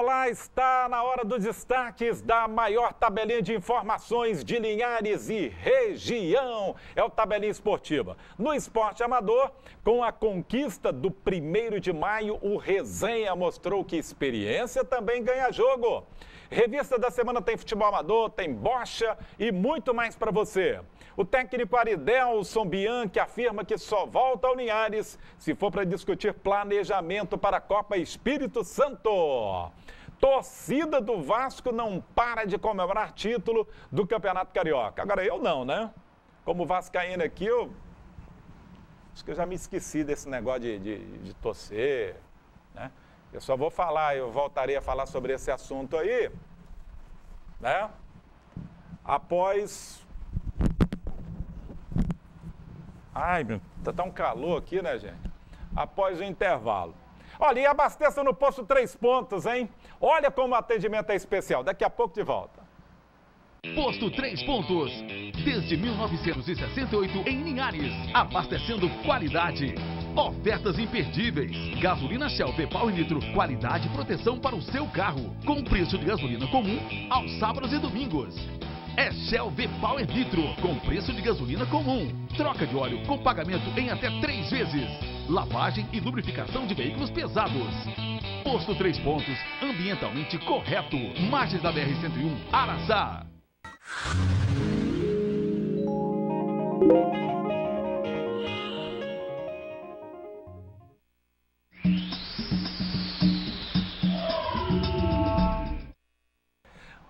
Olá, está na hora dos destaques da maior tabelinha de informações de Linhares e região. É o Tabelinha Esportiva. No esporte amador, com a conquista do 1º de maio, o Resenha mostrou que experiência também ganha jogo. Revista da semana tem futebol amador, tem bocha e muito mais para você. O técnico Aridelson Bianchi afirma que só volta ao Linhares se for para discutir planejamento para a Copa Espírito Santo. Torcida do Vasco não para de comemorar título do Campeonato Carioca. Agora eu não, né? Como vascaíno aqui, acho que eu já me esqueci desse negócio de torcer, né? Eu só vou falar, eu voltarei a falar sobre esse assunto aí, né? Após... Ai, tá um calor aqui, né, gente? Após o intervalo. Olha, e abasteça no Posto 3 Pontos, hein? Olha como o atendimento é especial. Daqui a pouco de volta. Posto 3 Pontos. Desde 1968 em Linhares. Abastecendo qualidade. Ofertas imperdíveis. Gasolina Shell V-Power Nitro. Qualidade e proteção para o seu carro. Com preço de gasolina comum aos sábados e domingos. É Shell V-Power Nitro, com preço de gasolina comum. Troca de óleo com pagamento em até 3 vezes. Lavagem e lubrificação de veículos pesados. Posto 3 Pontos, ambientalmente correto. Margens da BR-101, Araçá.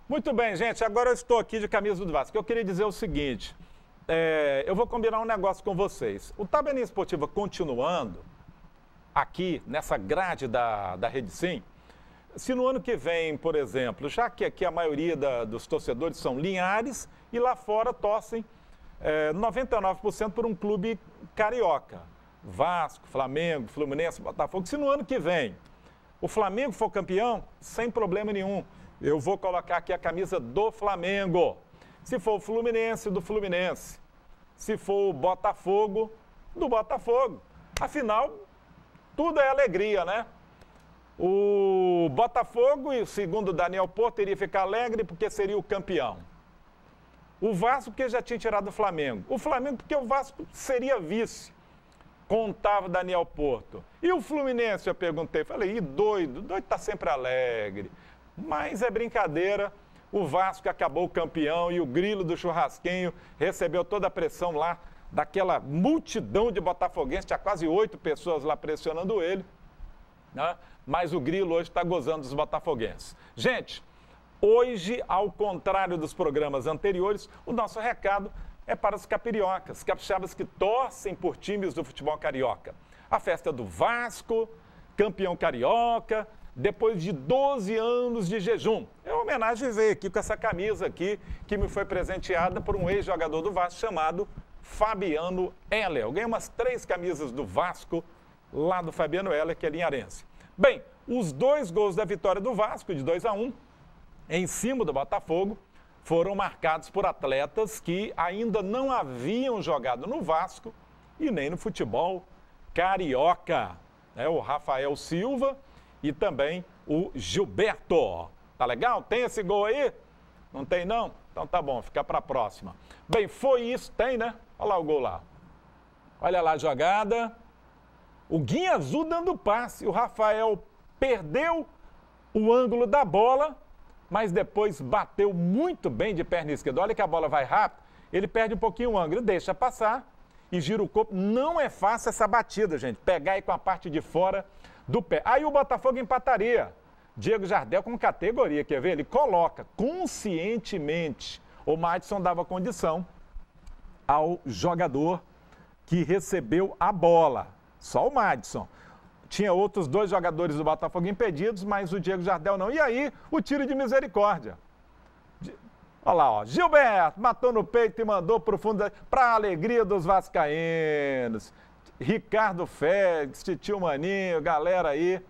Muito bem, gente, agora eu estou aqui de camisa do Vasco. Eu queria dizer o seguinte, eu vou combinar um negócio com vocês. O Tabelinha Esportiva continuando aqui nessa grade da Rede Sim, se no ano que vem, por exemplo, já que aqui a maioria dos torcedores são Linhares e lá fora torcem 99% por um clube carioca, Vasco, Flamengo, Fluminense, Botafogo, se no ano que vem o Flamengo for campeão, sem problema nenhum, eu vou colocar aqui a camisa do Flamengo. Se for o Fluminense, do Fluminense. Se for o Botafogo, do Botafogo. Afinal, tudo é alegria, né? O Botafogo, segundo o Daniel Porto, iria ficar alegre porque seria o campeão. O Vasco, porque já tinha tirado o Flamengo. O Flamengo, porque o Vasco seria vice. Contava o Daniel Porto. E o Fluminense, eu perguntei, falei, doido tá sempre alegre. Mas é brincadeira, o Vasco acabou campeão e o grilo do churrasquinho recebeu toda a pressão lá daquela multidão de botafoguenses, tinha quase 8 pessoas lá pressionando ele, né? Mas o grilo hoje está gozando dos botafoguenses. Gente, hoje, ao contrário dos programas anteriores, o nosso recado é para os capiriocas, capixabas que torcem por times do futebol carioca. A festa do Vasco, campeão carioca, depois de 12 anos de jejum. É uma homenagem a ver aqui com essa camisa aqui, que me foi presenteada por um ex-jogador do Vasco chamado Fabiano Heller. Eu ganhei umas 3 camisas do Vasco, lá do Fabiano Heller, que é linharense. Bem, os 2 gols da vitória do Vasco, de 2-1, em cima do Botafogo, foram marcados por atletas que ainda não haviam jogado no Vasco e nem no futebol carioca. O Rafael Silva e também o Gilberto. Tá legal? Tem esse gol aí? Não tem, não? Então tá bom, fica para a próxima. Bem, foi isso. Tem, né? Olha lá o gol lá. Olha lá a jogada. O Guinha Azul dando passe. O Rafael perdeu o ângulo da bola, mas depois bateu muito bem de perna esquerda. Olha que a bola vai rápido. Ele perde um pouquinho o ângulo, deixa passar e gira o corpo. Não é fácil essa batida, gente. Pegar aí com a parte de fora do pé. Aí o Botafogo empataria. Diego Jardel com categoria, quer ver? Ele coloca conscientemente. O Madison dava condição ao jogador que recebeu a bola. Só o Madison. Tinha outros 2 jogadores do Botafogo impedidos, mas o Diego Jardel não. E aí, o tiro de misericórdia. Olha lá, ó. Gilberto matou no peito e mandou para o fundo, para a alegria dos vascaínos. Ricardo Félix, Titio Maninho, galera aí.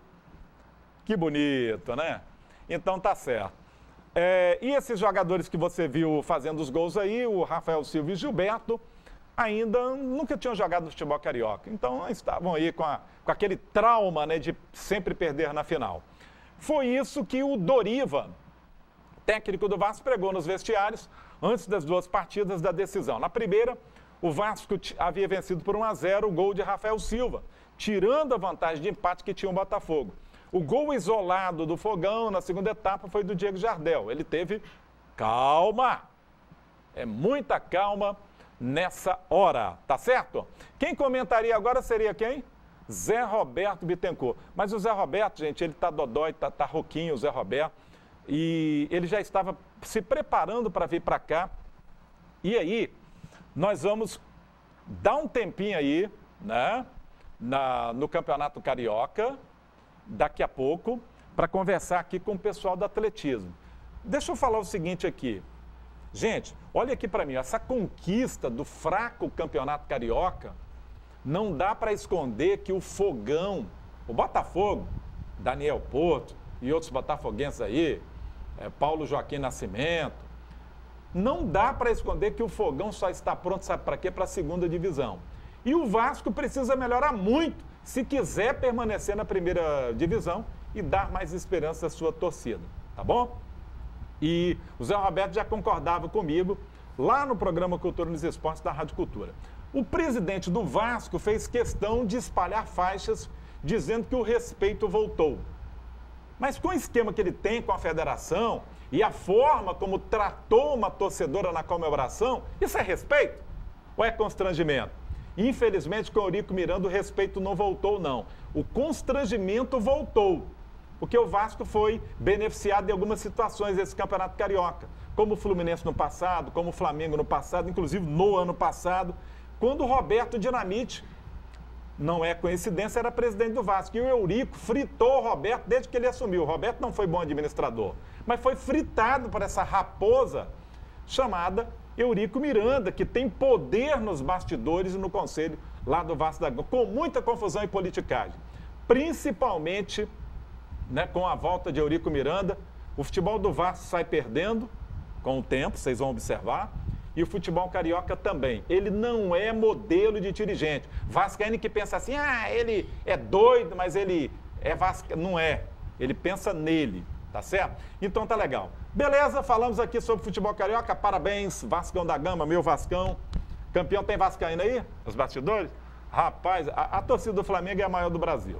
Que bonito, né? Então tá certo. E esses jogadores que você viu fazendo os gols aí, o Rafael Silva e Gilberto, ainda nunca tinham jogado no futebol carioca. Então estavam aí com aquele trauma, né, de sempre perder na final. Foi isso que o Doriva, técnico do Vasco, pregou nos vestiários antes das duas partidas da decisão. Na primeira, o Vasco havia vencido por 1-0 o gol de Rafael Silva, tirando a vantagem de empate que tinha o Botafogo. O gol isolado do Fogão na segunda etapa foi do Diego Jardel. Ele teve calma, muita calma nessa hora, tá certo? Quem comentaria agora seria quem? Zé Roberto Bittencourt. Mas o Zé Roberto, gente, ele tá dodói, tá rouquinho, o Zé Roberto. E ele já estava se preparando para vir para cá. E aí, nós vamos dar um tempinho aí, né, no Campeonato Carioca, daqui a pouco, para conversar aqui com o pessoal do atletismo. Deixa eu falar o seguinte aqui. Gente, olha aqui para mim, essa conquista do fraco Campeonato Carioca, não dá para esconder que o Fogão, o Botafogo, Daniel Porto e outros botafoguenses aí, Paulo Joaquim Nascimento, não dá para esconder que o Fogão só está pronto, sabe para quê? Para a segunda divisão. E o Vasco precisa melhorar muito se quiser permanecer na primeira divisão e dar mais esperança à sua torcida, tá bom? E o Zé Roberto já concordava comigo lá no programa Cultura nos Esportes da Rádio Cultura. O presidente do Vasco fez questão de espalhar faixas dizendo que o respeito voltou. Mas com o esquema que ele tem com a federação e a forma como tratou uma torcedora na comemoração, isso é respeito ou é constrangimento? Infelizmente, com o Eurico Miranda, o respeito não voltou, não. O constrangimento voltou, porque o Vasco foi beneficiado em algumas situações desse Campeonato Carioca, como o Fluminense no passado, como o Flamengo no passado, inclusive no ano passado, quando o Roberto Dinamite, não é coincidência, era presidente do Vasco. E o Eurico fritou o Roberto desde que ele assumiu. O Roberto não foi bom administrador, mas foi fritado por essa raposa chamada Eurico Miranda, que tem poder nos bastidores e no conselho lá do Vasco da Gama, com muita confusão e politicagem. Principalmente, né, com a volta de Eurico Miranda, o futebol do Vasco sai perdendo com o tempo, vocês vão observar, e o futebol carioca também. Ele não é modelo de dirigente. Vascaíno que pensa assim, ele é doido, mas ele é vascaíno. Não é. Ele pensa nele, tá certo? Então tá legal. Beleza, falamos aqui sobre futebol carioca. Parabéns, Vascão da Gama, meu Vascão. Campeão tem vascaíno aí? Os bastidores? Rapaz, a torcida do Flamengo é a maior do Brasil.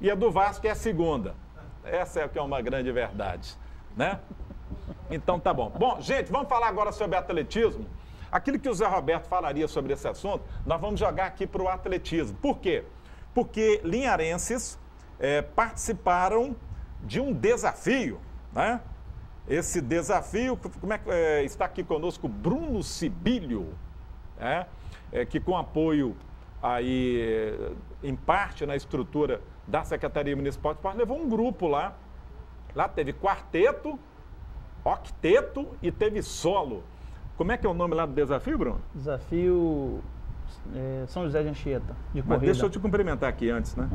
E a do Vasco é a segunda. Essa é o que é uma grande verdade, né? Então tá bom. Bom, gente, vamos falar agora sobre atletismo. Aquilo que o Zé Roberto falaria sobre esse assunto, nós vamos jogar aqui para o atletismo. Por quê? Porque linharenses participaram de um desafio, né? Esse desafio, está aqui conosco Bruno Sibilho, que com apoio aí, em parte na estrutura da Secretaria Municipal de Esporte, levou um grupo lá. Lá teve quarteto, octeto e teve solo. Como é que é o nome lá do desafio, Bruno? Desafio São José de Anchieta, de corrida. Mas deixa eu te cumprimentar aqui antes, né?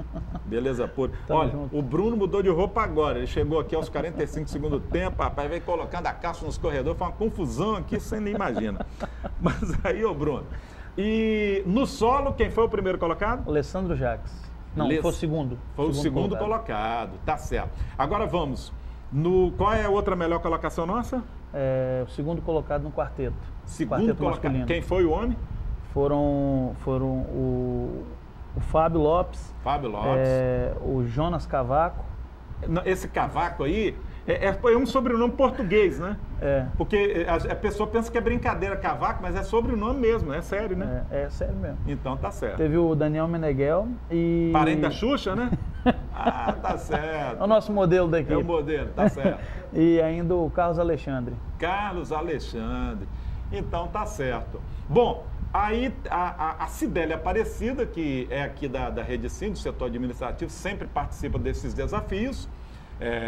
Beleza pura. Olha, junto. O Bruno mudou de roupa agora. Ele chegou aqui aos 45 segundos do tempo, rapaz, veio colocando a calça nos corredores. Foi uma confusão aqui, você nem imagina. Mas aí, ô Bruno, e no solo, quem foi o primeiro colocado? Alessandro Jacques. Não, foi o segundo. Foi o segundo colocado, tá certo. Agora vamos. Qual é a outra melhor colocação nossa? O segundo colocado no quarteto. Segundo colocado. Quem foi o homem? Foram o Fábio Lopes. Fábio Lopes. O Jonas Cavaco. Esse Cavaco aí é um sobrenome português, né? Porque a pessoa pensa que é brincadeira Cavaco, mas é sobrenome mesmo, é sério, né? É sério mesmo. Então tá certo. Teve o Daniel Meneghel e... Parente da Xuxa, né? Tá certo. É o nosso modelo daqui. É o modelo, tá certo. E ainda o Carlos Alexandre. Carlos Alexandre. Então tá certo. Bom, aí a Cibele Aparecida, que é aqui da Rede Sim, do setor administrativo, sempre participa desses desafios.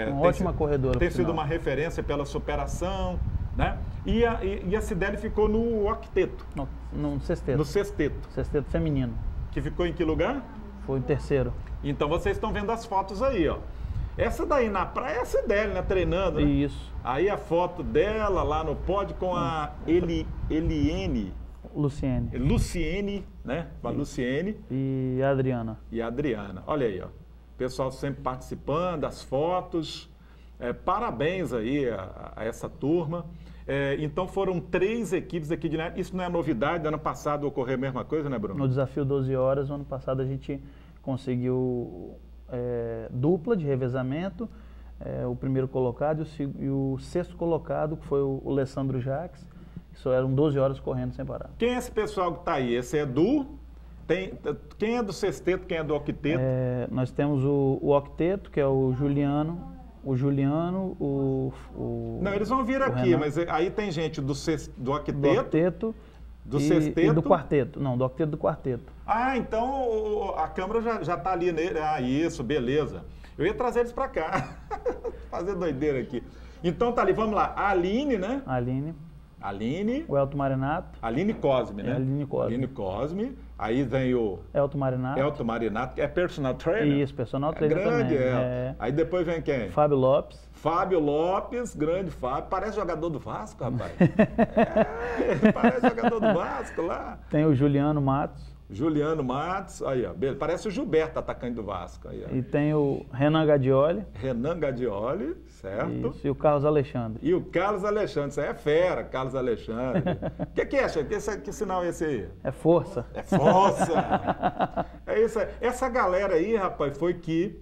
Uma ótima corredora. Tem sido uma referência pela superação, né? E a Cibele ficou no octeto. No sexteto. No sexteto. Sexteto feminino. Que ficou em que lugar? Foi o terceiro. Então vocês estão vendo as fotos aí, ó. Essa daí na praia é a Cibele, né? Treinando, né? Isso. Aí a foto dela lá no pódio com a Eliene. Luciene, né? Com a Luciene. E a Adriana. E a Adriana. Olha aí, ó. pessoal sempre participando, as fotos. Parabéns aí a essa turma. Então foram 3 equipes aqui de Linhares. Isso não é novidade, ano passado ocorreu a mesma coisa, né, Bruno? No desafio 12 horas, no ano passado a gente conseguiu dupla de revezamento, o primeiro colocado e o 6º colocado, que foi o Alessandro Jacques. Isso eram 12 horas correndo sem parar. Quem é esse pessoal que está aí? Esse é quem é do sexteto, quem é do octeto? Nós temos o octeto, que é o Juliano, Não, eles vão vir aqui, Renan. mas aí tem gente do octeto, octeto do e sexteto. do quarteto. Não, do octeto e do quarteto. Ah, então a câmera já está ali nele. Ah, isso, beleza. Eu ia trazer eles para cá. Fazer doideira aqui. Então tá ali, vamos lá. A Aline, né? Aline. O Elton Marinato. Aline Cosme, né? Aline Cosme. Aí vem o Elton Marinato, que é personal trainer. Isso, personal trainer grande, também. Aí depois vem quem? Fábio Lopes, grande Fábio. Parece jogador do Vasco, rapaz. Parece jogador do Vasco lá. Tem o Juliano Matos, aí, ó. Parece o Gilberto, atacante do Vasco. Aí, ó. E tem o Renan Gadioli, certo. Isso, e o Carlos Alexandre. E o Carlos Alexandre, isso aí é fera, Carlos Alexandre. O que é, chefe? Que sinal é esse aí? É força. É força! É isso aí. Essa galera aí, rapaz, foi que,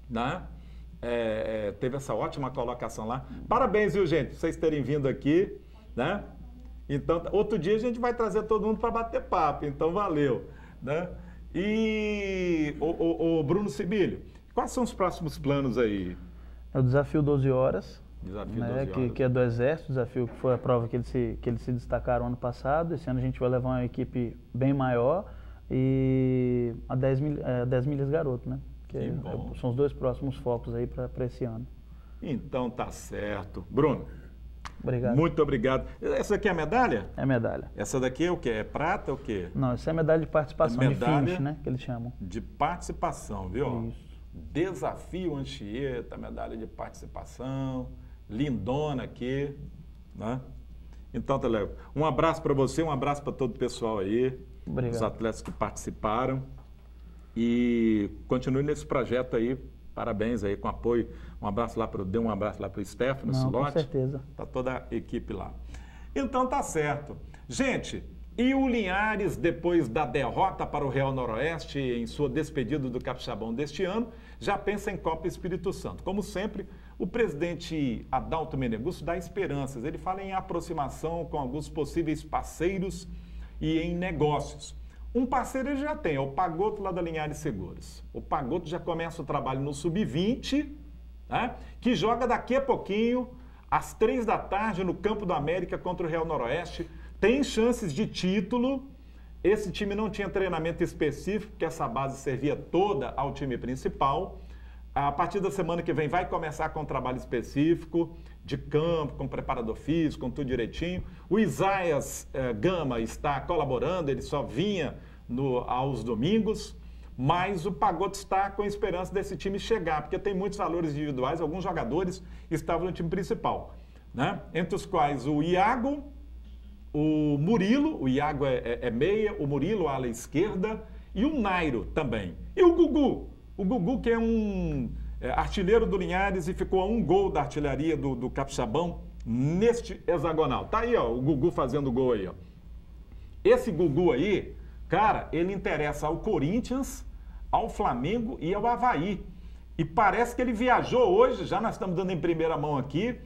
né, teve essa ótima colocação lá. Parabéns, viu, gente, por vocês terem vindo aqui, né? Então, outro dia a gente vai trazer todo mundo para bater papo, então valeu, né? E o Bruno Sibílio, quais são os próximos planos aí? É o desafio 12 horas, Desafio né, 12 horas. que é do Exército, desafio que foi a prova que eles se destacaram ano passado. Esse ano a gente vai levar uma equipe bem maior e a 10 milhas garoto, né? São os 2 próximos focos aí para esse ano. Então tá certo. Bruno, obrigado. Muito obrigado. Essa aqui é a medalha? É medalha. Essa daqui é o quê? É prata ou o quê? Não, essa é a medalha de participação, medalha de finish, né? Que eles chamam. De participação, viu? Isso. Desafio Anchieta, medalha de participação, lindona aqui, né? Então, Telego, um abraço para você, um abraço para todo o pessoal aí, obrigado. Os atletas que participaram e continue nesse projeto aí, parabéns aí com apoio, um abraço lá para o Stefano Silotti. Com certeza. Tá toda a equipe lá. Então tá certo. Gente, e o Linhares, depois da derrota para o Real Noroeste em sua despedida do Capixabão deste ano, já pensa em Copa Espírito Santo. Como sempre, o presidente Adalto Meneguzzo dá esperanças. Ele fala em aproximação com alguns possíveis parceiros e em negócios. Um parceiro ele já tem, é o Pagotto lá da Linhares Seguros. O Pagotto já começa o trabalho no Sub-20, né, que joga daqui a pouquinho, às 3 da tarde, no Campo do América contra o Real Noroeste. Tem chances de título. Esse time não tinha treinamento específico, porque essa base servia toda ao time principal. A partir da semana que vem vai começar com um trabalho específico, de campo, com preparador físico, com tudo direitinho. O Isaías Gama está colaborando, ele só vinha aos domingos, mas o Pagotto está com a esperança desse time chegar, porque tem muitos valores individuais, alguns jogadores estavam no time principal, né? Entre os quais o Iago, o Murilo, o Iago é meia, o Murilo ala esquerda e o Nairo também. E o Gugu que é um artilheiro do Linhares e ficou a 1 gol da artilharia do Capixabão neste hexagonal. Tá aí, ó, o Gugu fazendo gol aí, ó. Esse Gugu aí, cara, ele interessa ao Corinthians, ao Flamengo e ao Avaí. E parece que ele viajou hoje, já nós estamos dando em primeira mão aqui,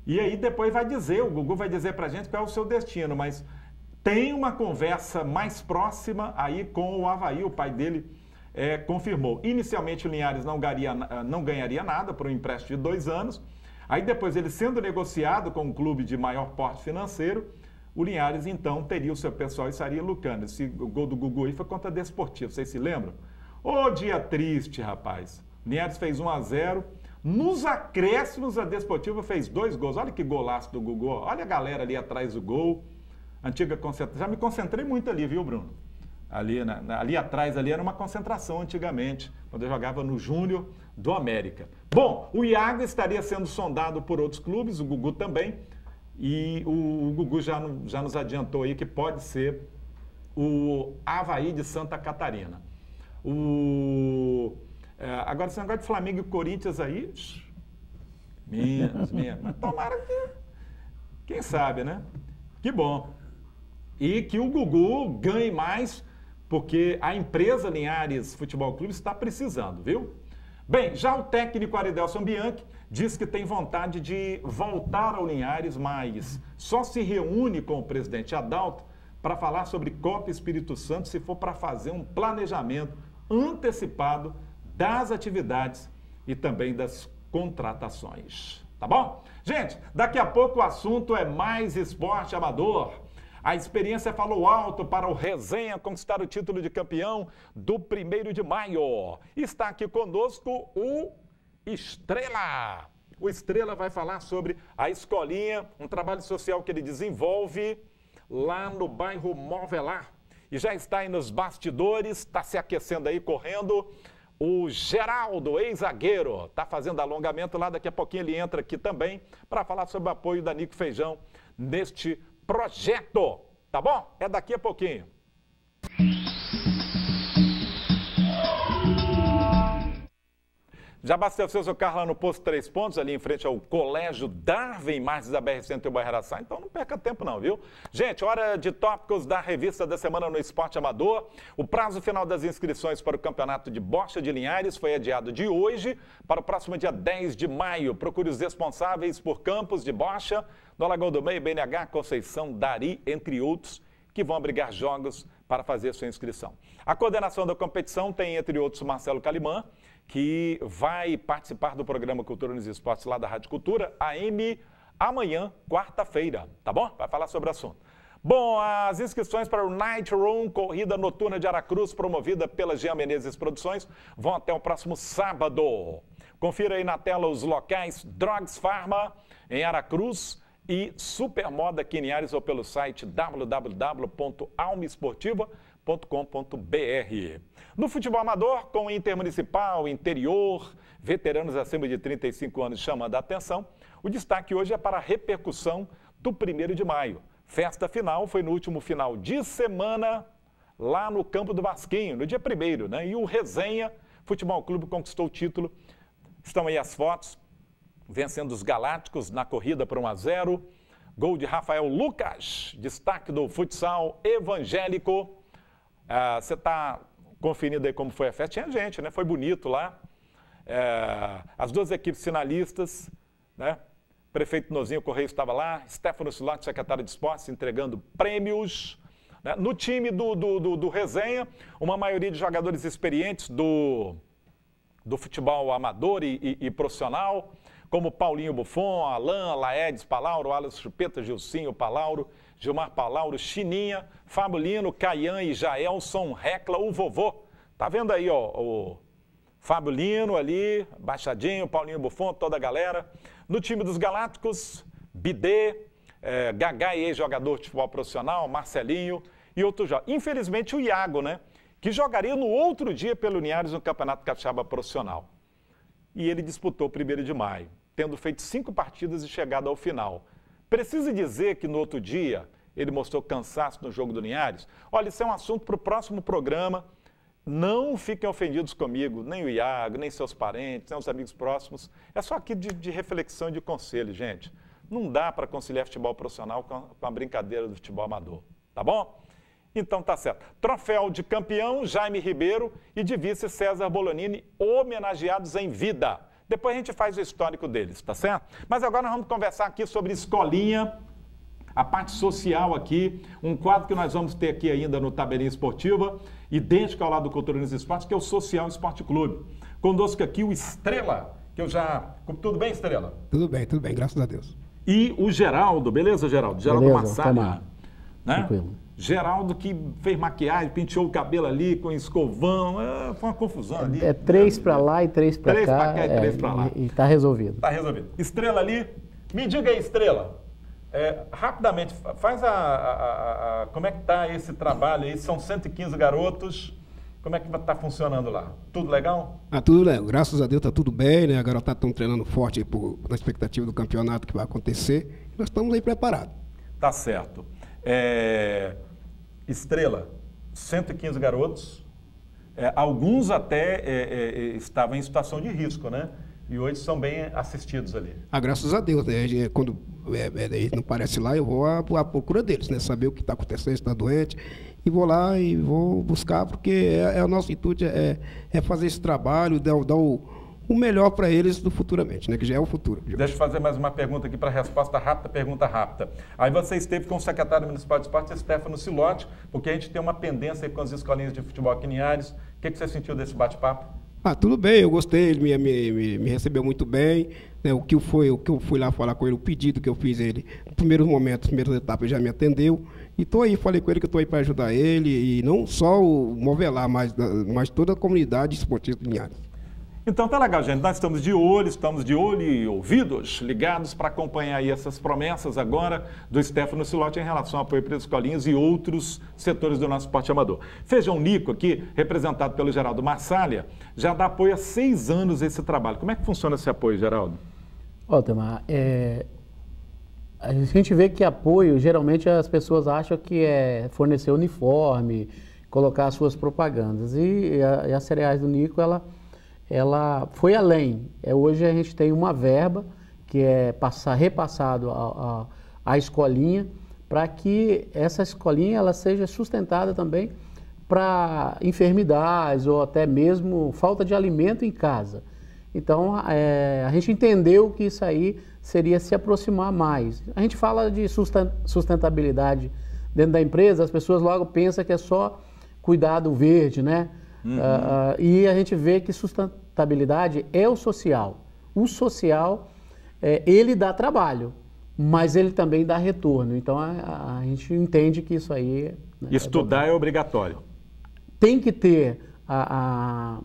e aí depois o Gugu vai dizer pra gente qual é o seu destino, mas tem uma conversa mais próxima aí com o Avaí, o pai dele confirmou. Inicialmente o Linhares não ganharia nada por um empréstimo de 2 anos, aí depois ele sendo negociado com um clube de maior porte financeiro, o Linhares então teria o seu pessoal e estaria lucrando. Esse gol do Gugu aí foi contra a Desportivo, vocês se lembram? Ô dia triste, rapaz. O Linhares fez 1-0. Nos acréscimos, a Desportiva fez 2 gols. Olha que golaço do Gugu. Olha a galera ali atrás do gol. Antiga concentração. Já me concentrei muito ali, viu, Bruno? Ali atrás ali era uma concentração antigamente, quando eu jogava no Júnior do América. Bom, o Iago estaria sendo sondado por outros clubes, o Gugu também. E o Gugu já nos adiantou aí que pode ser o Avaí de Santa Catarina. Agora, esse negócio de Flamengo e Corinthians aí, menos. Mas tomara que, quem sabe, né? Que bom. E que o Gugu ganhe mais, porque a empresa Linhares Futebol Clube está precisando, viu? Bem, já o técnico Aridelson Bianchi diz que tem vontade de voltar ao Linhares, mas só se reúne com o presidente Adalto para falar sobre Copa Espírito Santo se for para fazer um planejamento antecipado das atividades e também das contratações. Tá bom? Gente, daqui a pouco o assunto é mais esporte amador. A experiência falou alto para o Resenha conquistar o título de campeão do 1º de maio. Está aqui conosco o Estrela. O Estrela vai falar sobre a escolinha, um trabalho social que ele desenvolve lá no bairro Movelar. E já está aí nos bastidores, está se aquecendo aí, correndo. O Geraldo, ex-zagueiro, está fazendo alongamento lá. Daqui a pouquinho ele entra aqui também para falar sobre o apoio da Nico Feijão neste projeto, tá bom? É daqui a pouquinho. Já abasteceu seu carro lá no posto 3 Pontos, ali em frente ao Colégio Darwin, Marques da BR-101 Bairraçá, então não perca tempo não, viu? Gente, hora de tópicos da revista da semana no Esporte Amador. O prazo final das inscrições para o Campeonato de Bocha de Linhares foi adiado de hoje para o próximo dia 10 de maio. Procure os responsáveis por campos de bocha no Alagoas do Meio, BNH, Conceição, Dari, entre outros, que vão abrigar jogos para fazer sua inscrição. A coordenação da competição tem, entre outros, Marcelo Calimã, que vai participar do programa Cultura nos Esportes lá da Rádio Cultura, AM, amanhã, quarta-feira, tá bom? Vai falar sobre o assunto. Bom, as inscrições para o Night Room, corrida noturna de Aracruz, promovida pela Jean Menezes Produções, vão até o próximo sábado. Confira aí na tela os locais Drogs Pharma, em Aracruz, e Supermoda aqui em Linhares, ou pelo site www.almaesportiva.com.br. No futebol amador, com intermunicipal, interior, veteranos acima de 35 anos chamando a atenção, o destaque hoje é para a repercussão do 1º de maio. Festa final foi no último final de semana, lá no campo do Vasquinho, no dia 1º, né? E o Resenha Futebol Clube conquistou o título. Estão aí as fotos, vencendo os Galácticos na corrida por 1-0. Gol de Rafael Lucas, destaque do futsal evangélico. Você está conferindo aí como foi a festa? Tinha gente, né? Foi bonito lá. As duas equipes finalistas, né? Prefeito Nozinho Correia estava lá, Stefano Silotti, secretário de Esportes, entregando prêmios. Né? No time do Resenha, uma maioria de jogadores experientes do futebol amador e profissional, como Paulinho Buffon, Alain, Laedes Palauro, Alas Chupeta, Gilcinho Palauro, Gilmar Palauro, Chininha, Fábio Lino, Caian e Jaelson Recla, o vovô. Tá vendo aí, ó, o Fábio Lino ali, baixadinho, Paulinho Buffon, toda a galera. No time dos Galácticos, Bidê, Gagá, ex-jogador de futebol profissional, Marcelinho e outros jogos. Infelizmente o Iago, né, que jogaria no outro dia pelo Linhares no Campeonato Capixaba Profissional. E ele disputou o 1º de maio, tendo feito 5 partidas e chegado ao final. Precisa dizer que no outro dia ele mostrou cansaço no jogo do Linhares? Olha, isso é um assunto para o próximo programa. Não fiquem ofendidos comigo, nem o Iago, nem seus parentes, nem os amigos próximos. É só aqui de reflexão e de conselho, gente. Não dá para conciliar futebol profissional com a brincadeira do futebol amador, tá bom? Então tá certo. Troféu de campeão, Jaime Ribeiro, e de vice, César Bolonini, homenageados em vida. Depois a gente faz o histórico deles, tá certo? Mas agora nós vamos conversar aqui sobre escolinha, a parte social aqui, um quadro que nós vamos ter aqui ainda no Tabelinha Esportiva, idêntico ao lado do Cultura nos Esportes, que é o Social Esporte Clube. Conosco aqui o Estrela, que eu já... Tudo bem, Estrela? Tudo bem, graças a Deus. E o Geraldo, beleza, Geraldo? Geraldo Massalha, né? Tranquilo. Geraldo que fez maquiagem, penteou o cabelo ali com escovão, foi uma confusão ali. É 3 para lá e 3 para cá. 3 para cá e 3 para lá. E tá resolvido. Tá resolvido. Estrela ali, me diga aí, Estrela, rapidamente, faz como é que tá esse trabalho aí? São 115 garotos, como é que tá funcionando lá? Tudo legal? Tudo legal, graças a Deus tá tudo bem, né? A garotada estão treinando forte na expectativa do campeonato que vai acontecer. Nós estamos aí preparados. Tá certo. Estrela, 115 garotos, Alguns até estavam em situação de risco, né? E hoje são bem assistidos ali. Graças a Deus, né? Quando ele não aparece lá, eu vou à procura deles, né? Saber o que está acontecendo, se está doente. E vou lá e vou buscar, porque a nossa intuito é fazer esse trabalho, dar o melhor para eles do futuramente, né? Que já é o futuro. Deixa eu fazer mais uma pergunta aqui para resposta rápida, pergunta rápida. Aí você esteve com o secretário municipal de esporte, Stefano Silotti, porque a gente tem uma pendência aí com as escolinhas de futebol aqui em Linhares. O que você sentiu desse bate-papo? Tudo bem, eu gostei, ele me recebeu muito bem, né? O que eu fui lá falar com ele, o pedido que eu fiz ele, no primeiro momento, nas primeiras etapas, ele já me atendeu. E estou aí, falei com ele que estou aí para ajudar ele, e não só o Movelar, mas toda a comunidade esportiva de Linhares. Então tá legal, gente. Nós estamos de olho e ouvidos ligados para acompanhar aí essas promessas agora do Stefano Silotti em relação ao apoio para as escolinhas e outros setores do nosso esporte amador. Feijão Nico aqui, representado pelo Geraldo Massalia, já dá apoio há 6 anos a esse trabalho. Como é que funciona esse apoio, Geraldo? Tamar, a gente vê que apoio, geralmente as pessoas acham que é fornecer uniforme, colocar as suas propagandas. E a Cereais do Nico, ela foi além. Hoje a gente tem uma verba que é repassado à escolinha, para que essa escolinha ela seja sustentada também para enfermidades ou até mesmo falta de alimento em casa. Então a gente entendeu que isso aí seria se aproximar mais. A gente fala de sustentabilidade dentro da empresa, as pessoas logo pensam que é só cuidar do verde, né? E a gente vê que sustentabilidade é o social. O social, ele dá trabalho, mas ele também dá retorno. Então, a gente entende que isso aí... Né, estudar é obrigatório. Tem que ter a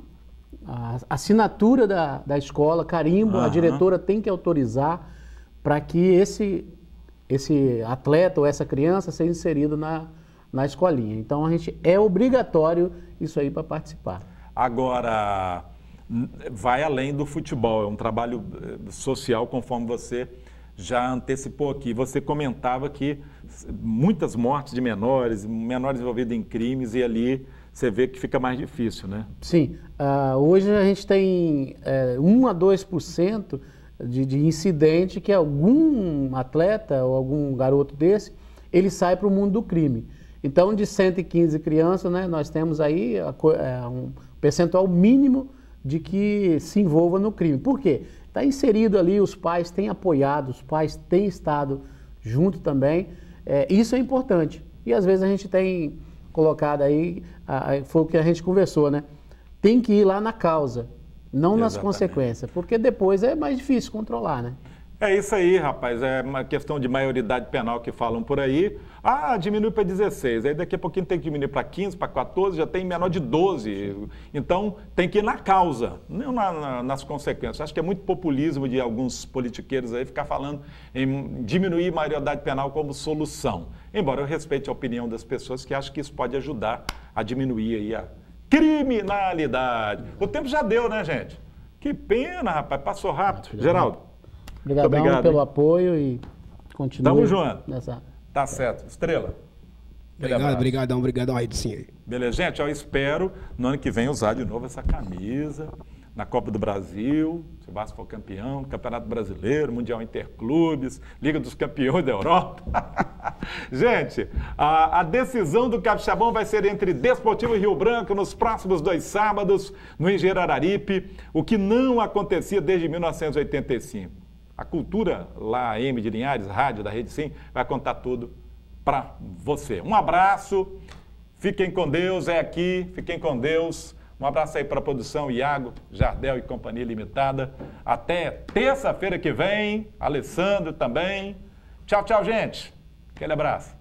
assinatura da escola, carimbo, a diretora tem que autorizar para que esse atleta ou essa criança seja inserido na escolinha. Então, a gente é obrigatório isso aí para participar. Agora, vai além do futebol, é um trabalho social, conforme você já antecipou aqui. Você comentava que muitas mortes de menores envolvidos em crimes, e ali você vê que fica mais difícil, né? Sim. Hoje a gente tem 1 a 2% de incidente que algum atleta ou algum garoto desse, ele sai para o mundo do crime. Então, de 115 crianças, né, nós temos aí um percentual mínimo de que se envolva no crime. Por quê? Está inserido ali, os pais têm apoiado, os pais têm estado junto também. Isso é importante. E às vezes a gente tem colocado aí, foi o que a gente conversou, né? Tem que ir lá na causa, não nas consequências, porque depois é mais difícil controlar, né? É isso aí, rapaz. É uma questão de maioridade penal que falam por aí. Diminui para 16. Aí daqui a pouquinho tem que diminuir para 15, para 14, já tem menor de 12. Então tem que ir na causa, não nas consequências. Acho que é muito populismo de alguns politiqueiros aí ficar falando em diminuir a maioridade penal como solução. Embora eu respeite a opinião das pessoas que acham que isso pode ajudar a diminuir aí a criminalidade. O tempo já deu, né, gente? Que pena, rapaz. Passou rápido. Geraldo. Obrigado pelo apoio e continue. Tamo junto. Tá certo. Estrela. Obrigadão aí, sim. Beleza, gente, eu espero no ano que vem usar de novo essa camisa na Copa do Brasil, se o Vasco for campeão, Campeonato Brasileiro, Mundial Interclubes, Liga dos Campeões da Europa. Gente, a decisão do Capixabão vai ser entre Desportivo e Rio Branco nos próximos 2 sábados, no Engenheiro Araripe, o que não acontecia desde 1985. A Cultura, lá a M de Linhares, rádio da Rede Sim, vai contar tudo para você. Um abraço, fiquem com Deus, é aqui, fiquem com Deus. Um abraço aí para a produção, Iago, Jardel e Companhia Limitada. Até terça-feira que vem, Alessandro também. Tchau, tchau, gente. Aquele abraço.